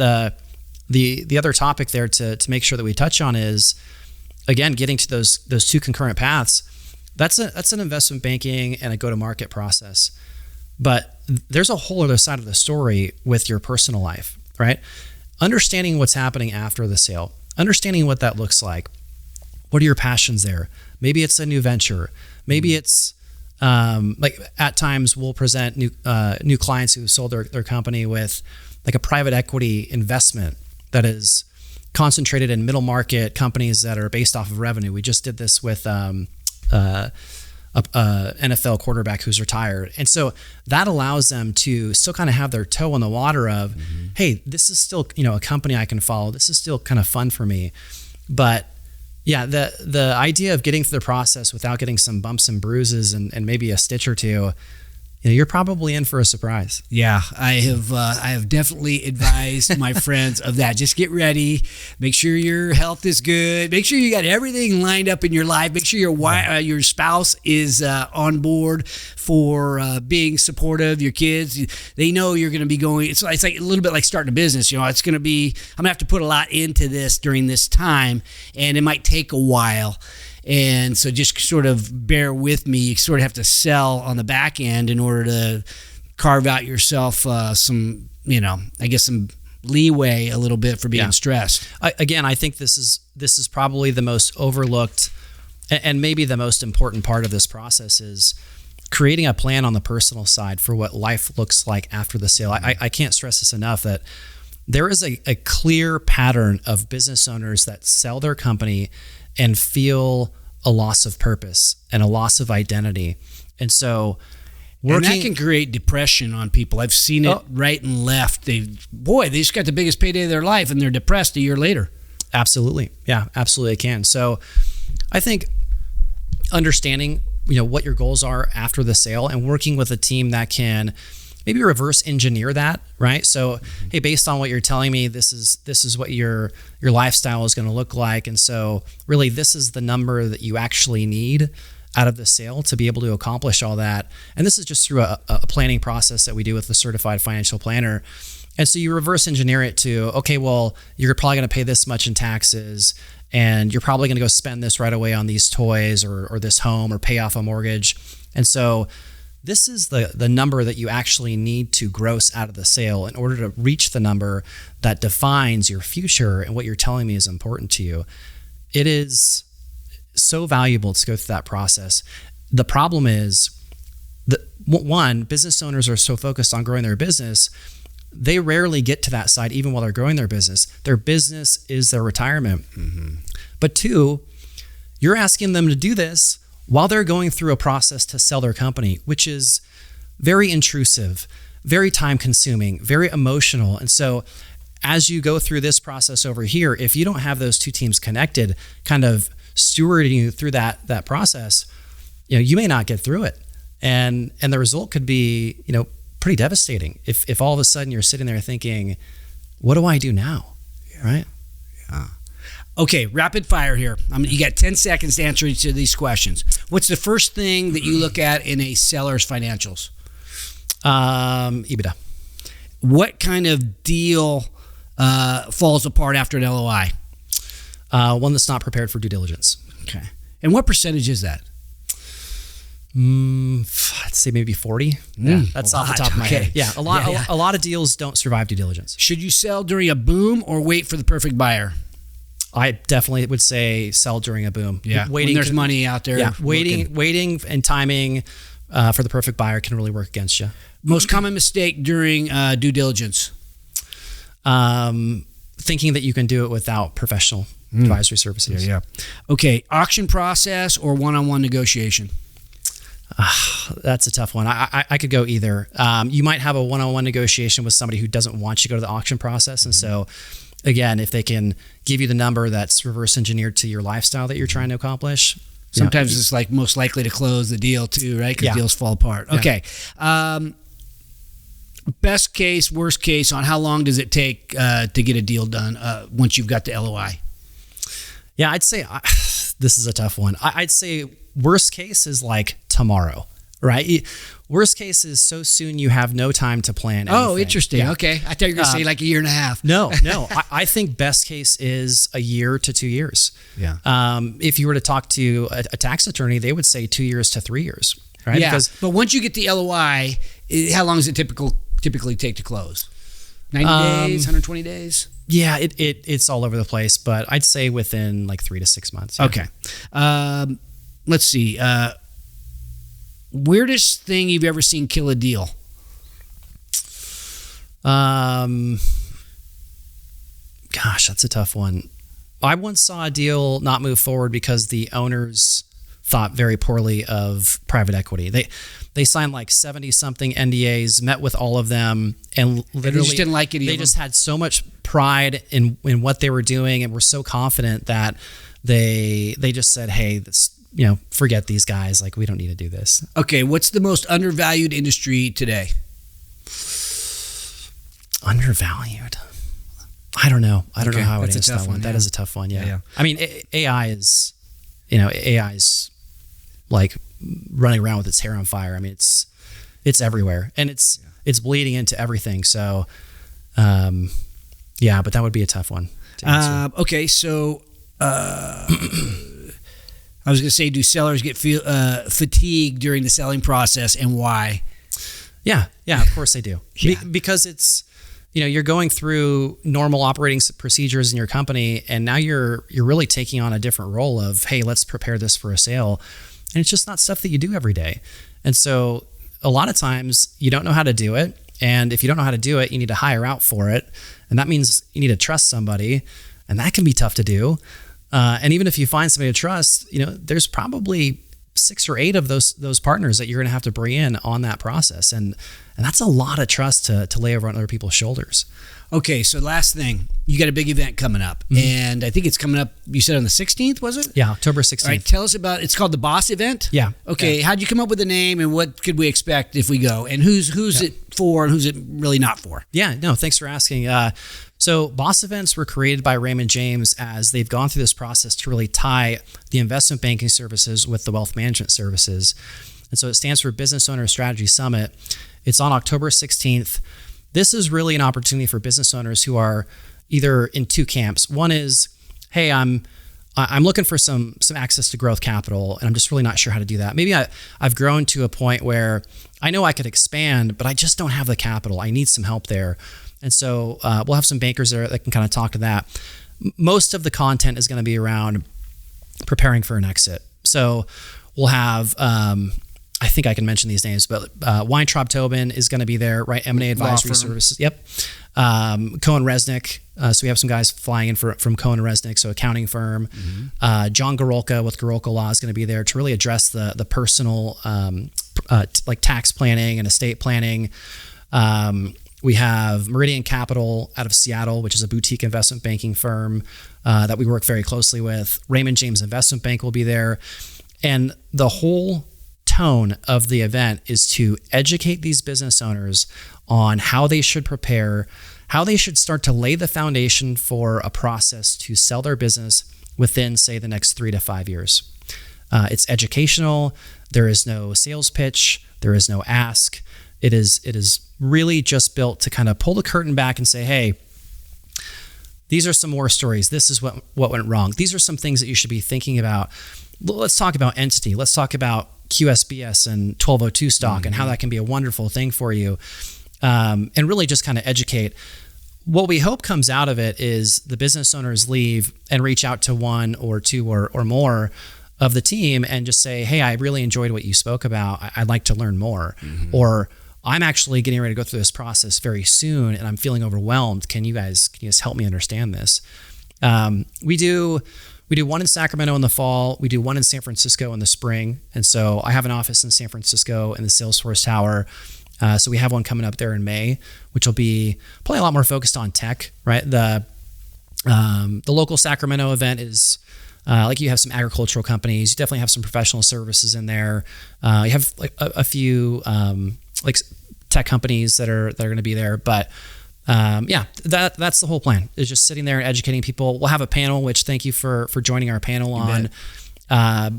the other topic there to make sure that we touch on is, again, getting to those 2 concurrent paths. That's an investment banking and a go-to-market process. But there's a whole other side of the story with your personal life, right? Understanding what's happening after the sale, understanding what that looks like. What are your passions there? Maybe it's a new venture. Maybe it's Like at times we'll present new clients who sold their company with like a private equity investment that is concentrated in middle market companies that are based off of revenue. We just did this with a NFL quarterback who's retired. And so that allows them to still kind of have their toe in the water of, hey, this is still, a company I can follow. This is still kind of fun for me. But yeah, the idea of getting through the process without getting some bumps and bruises and maybe a stitch or two, you're probably in for a surprise. Yeah, I have definitely advised my friends of that. Just get ready. Make sure your health is good. Make sure you got everything lined up in your life. Make sure your spouse is on board for being supportive. Your kids, they know you're going to be going. It's like a little bit like starting a business. It's going to be. I'm going to have to put a lot into this during this time, and it might take a while. And so just sort of bear with me. You sort of have to sell on the back end in order to carve out yourself some leeway a little bit for being stressed. I think this is probably the most overlooked and maybe the most important part of this process is creating a plan on the personal side for what life looks like after the sale. I can't stress this enough that there is a clear pattern of business owners that sell their company and feel a loss of purpose and a loss of identity. And so and that can create depression on people. I've seen it right and left. They just got the biggest payday of their life and they're depressed a year later. Absolutely. Yeah, absolutely it can. So I think understanding, what your goals are after the sale and working with a team that can maybe reverse engineer that, right? So, hey, based on what you're telling me, this is what your lifestyle is going to look like. And so really this is the number that you actually need out of the sale to be able to accomplish all that. And this is just through a planning process that we do with the certified financial planner. And so you reverse engineer it to, okay, well, you're probably going to pay this much in taxes and you're probably going to go spend this right away on these toys or this home or pay off a mortgage. And so this is the number that you actually need to gross out of the sale in order to reach the number that defines your future and what you're telling me is important to you. It is so valuable to go through that process. The problem is that, one, business owners are so focused on growing their business, they rarely get to that side even while they're growing their business. Their business is their retirement. But two, you're asking them to do this while they're going through a process to sell their company, which is very intrusive, very time consuming, very emotional. And so as you go through this process over here, if you don't have those two teams connected, kind of stewarding you through that process, you may not get through it. And the result could be, pretty devastating. If all of a sudden you're sitting there thinking, what do I do now? Right? Yeah. Okay, rapid fire here. You got 10 seconds to answer each of these questions. What's the first thing that you look at in a seller's financials? EBITDA. What kind of deal falls apart after an LOI? One that's not prepared for due diligence. Okay. And what percentage is that? I'd say maybe 40. Yeah, that's off the top of my head. Yeah, a lot of deals don't survive due diligence. Should you sell during a boom or wait for the perfect buyer? I definitely would say sell during a boom. Yeah, when there's money out there. Yeah, waiting and timing for the perfect buyer can really work against you. Most common mistake during due diligence? Thinking that you can do it without professional advisory services. Yeah. Okay, auction process or one-on-one negotiation? That's a tough one. I could go either. You might have a one-on-one negotiation with somebody who doesn't want you to go to the auction process, and so again, if they can give you the number that's reverse engineered to your lifestyle that you're trying to accomplish. Sometimes it's like most likely to close the deal too, right? Because deals fall apart. Okay. Best case, worst case on how long does it take to get a deal done once you've got the LOI? Yeah, I'd say this is a tough one. I'd say worst case is like tomorrow, right? Worst case is so soon you have no time to plan anything. Oh, interesting. Yeah. Okay. I thought you were going to say like a year and a half. No. I think best case is a year to 2 years. Yeah. If you were to talk to a tax attorney, they would say 2 years to 3 years, right? Yeah. But once you get the LOI, how long does it typically take to close? 90 days, 120 days? Yeah, it's all over the place, but I'd say within like 3 to 6 months. Yeah. Okay. Let's see. Weirdest thing you've ever seen kill a deal? Gosh, that's a tough one. I once saw a deal not move forward because the owners thought very poorly of private equity. They signed like 70-something NDAs, met with all of them, and literally they just didn't like any of them. They just had so much pride in what they were doing and were so confident that they just said, hey, this, forget these guys. Like, we don't need to do this. Okay, what's the most undervalued industry today? Undervalued? I don't know. I don't know how I would answer that one. Yeah. That is a tough one. Yeah. I mean, AI is like running around with its hair on fire. I mean, it's everywhere, and it's bleeding into everything. So, but that would be a tough one to answer. Okay, so I was going to say, do sellers get fatigued during the selling process, and why? Yeah, of course they do. Yeah. Because it's, you're going through normal operating procedures in your company, and now you're really taking on a different role of, hey, let's prepare this for a sale. And it's just not stuff that you do every day. And so a lot of times you don't know how to do it. And if you don't know how to do it, you need to hire out for it. And that means you need to trust somebody, and that can be tough to do. And even if you find somebody to trust, there's probably 6 or 8 of those partners that you're going to have to bring in on that process. And that's a lot of trust to lay over on other people's shoulders. Okay, so last thing, you got a big event coming up, and I think it's coming up, you said on the 16th, was it? Yeah, October 16th. All right, tell us about, it's called the Boss Event? Yeah. Okay, how'd you come up with the name, and what could we expect if we go? And who's it for, and who's it really not for? Yeah, no, thanks for asking. So Boss Events were created by Raymond James as they've gone through this process to really tie the investment banking services with the wealth management services. And so it stands for Business Owner Strategy Summit. It's on October 16th. This is really an opportunity for business owners who are either in 2 camps. One is, hey, I'm looking for some access to growth capital, and I'm just really not sure how to do that. Maybe I've grown to a point where I know I could expand, but I just don't have the capital. I need some help there. And so we'll have some bankers there that can kind of talk to that. Most of the content is going to be around preparing for an exit. So we'll have, I think I can mention these names, but Weintraub Tobin is going to be there, right? M&A Advisory Services. Yep. Cohen Resnick. So we have some guys flying in from Cohen Resnick, so accounting firm. John Gorolka with Gorolka Law is going to be there to really address the personal, like tax planning and estate planning. We have Meridian Capital out of Seattle, which is a boutique investment banking firm that we work very closely with. Raymond James Investment Bank will be there. And the whole tone of the event is to educate these business owners on how they should prepare, how they should start to lay the foundation for a process to sell their business within, say, the next 3 to 5 years. It's educational. There is no sales pitch. There is no ask. It is really just built to kind of pull the curtain back and say, hey, these are some war stories. This is what went wrong. These are some things that you should be thinking about. Let's talk about entity. Let's talk about QSBS and 1202 stock and how that can be a wonderful thing for you. And really just kind of educate. What we hope comes out of it is the business owners leave and reach out to 1 or 2 or more of the team and just say, hey, I really enjoyed what you spoke about. I'd like to learn more. Or I'm actually getting ready to go through this process very soon and I'm feeling overwhelmed. Can you guys help me understand this? We do one in Sacramento in the fall. We do one in San Francisco in the spring. And so I have an office in San Francisco in the Salesforce Tower. So we have one coming up there in May, which will be probably a lot more focused on tech, right? The local Sacramento event is like you have some agricultural companies. You definitely have some professional services in there. You have like a few like tech companies that are going to be there. But that's the whole plan, is just sitting there and educating people. We'll have a panel, which thank you for joining our panel on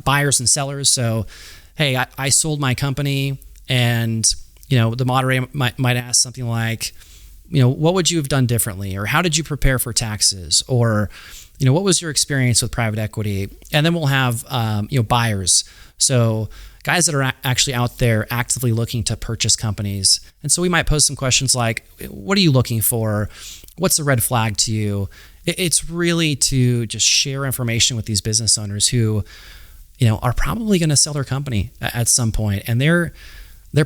buyers and sellers. So, hey, I sold my company, and the moderator might ask something like, what would you have done differently? Or how did you prepare for taxes? Or, what was your experience with private equity? And then we'll have, buyers. So guys that are actually out there actively looking to purchase companies. And so we might pose some questions like, what are you looking for? What's the red flag to you? It's really to just share information with these business owners who, are probably going to sell their company at some point, and they're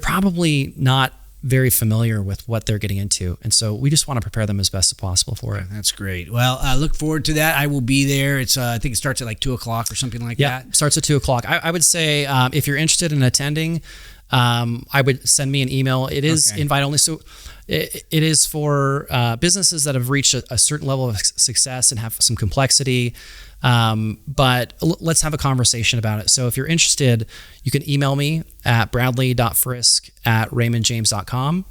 probably not very familiar with what they're getting into. And so we just want to prepare them as best as possible for it. That's great. Well, I look forward to that. I will be there. It's I think it starts at like 2:00 or something like that. Yeah, starts at 2:00. I would say if you're interested in attending, I would send me an email. It is invite only. So it is for businesses that have reached a certain level of success and have some complexity. But let's have a conversation about it. So if you're interested, you can email me at bradley.frisk@raymondjames.com,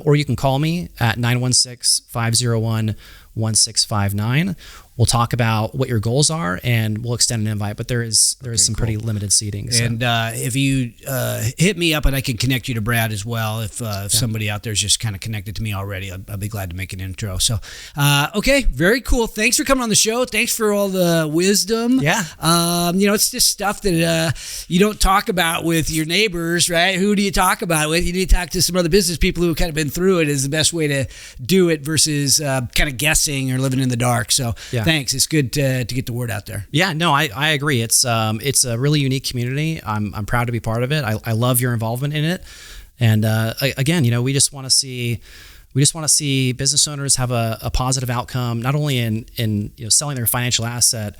or you can call me at 916-501-1659. We'll talk about what your goals are, and we'll extend an invite. But there is some pretty limited seating. So. And if you hit me up, and I can connect you to Brad as well. If somebody out there is just kind of connected to me already, I'll be glad to make an intro. So, okay, very cool. Thanks for coming on the show. Thanks for all the wisdom. Yeah. It's just stuff that you don't talk about with your neighbors, right? Who do you talk about it with? You need to talk to some other business people who have kind of been through it. Is the best way to do it versus kind of guessing or living in the dark. So. Yeah. Thanks. It's good to get the word out there. Yeah, no, I agree. It's a really unique community. I'm proud to be part of it. I love your involvement in it. And again, we just want to see business owners have a positive outcome, not only in selling their financial asset,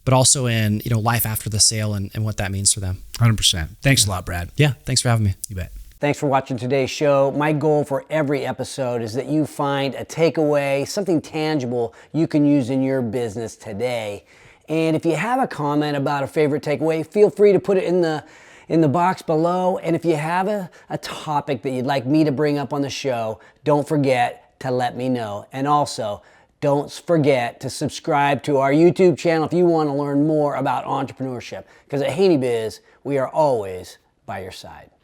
but also in life after the sale and what that means for them. 100%. Thanks a lot, Brad. Yeah, thanks for having me. You bet. Thanks for watching today's show. My goal for every episode is that you find a takeaway, something tangible you can use in your business today. And if you have a comment about a favorite takeaway, feel free to put it in the box below. And if you have a topic that you'd like me to bring up on the show, don't forget to let me know. And also, don't forget to subscribe to our YouTube channel if you want to learn more about entrepreneurship. Because at Haney Biz, we are always by your side.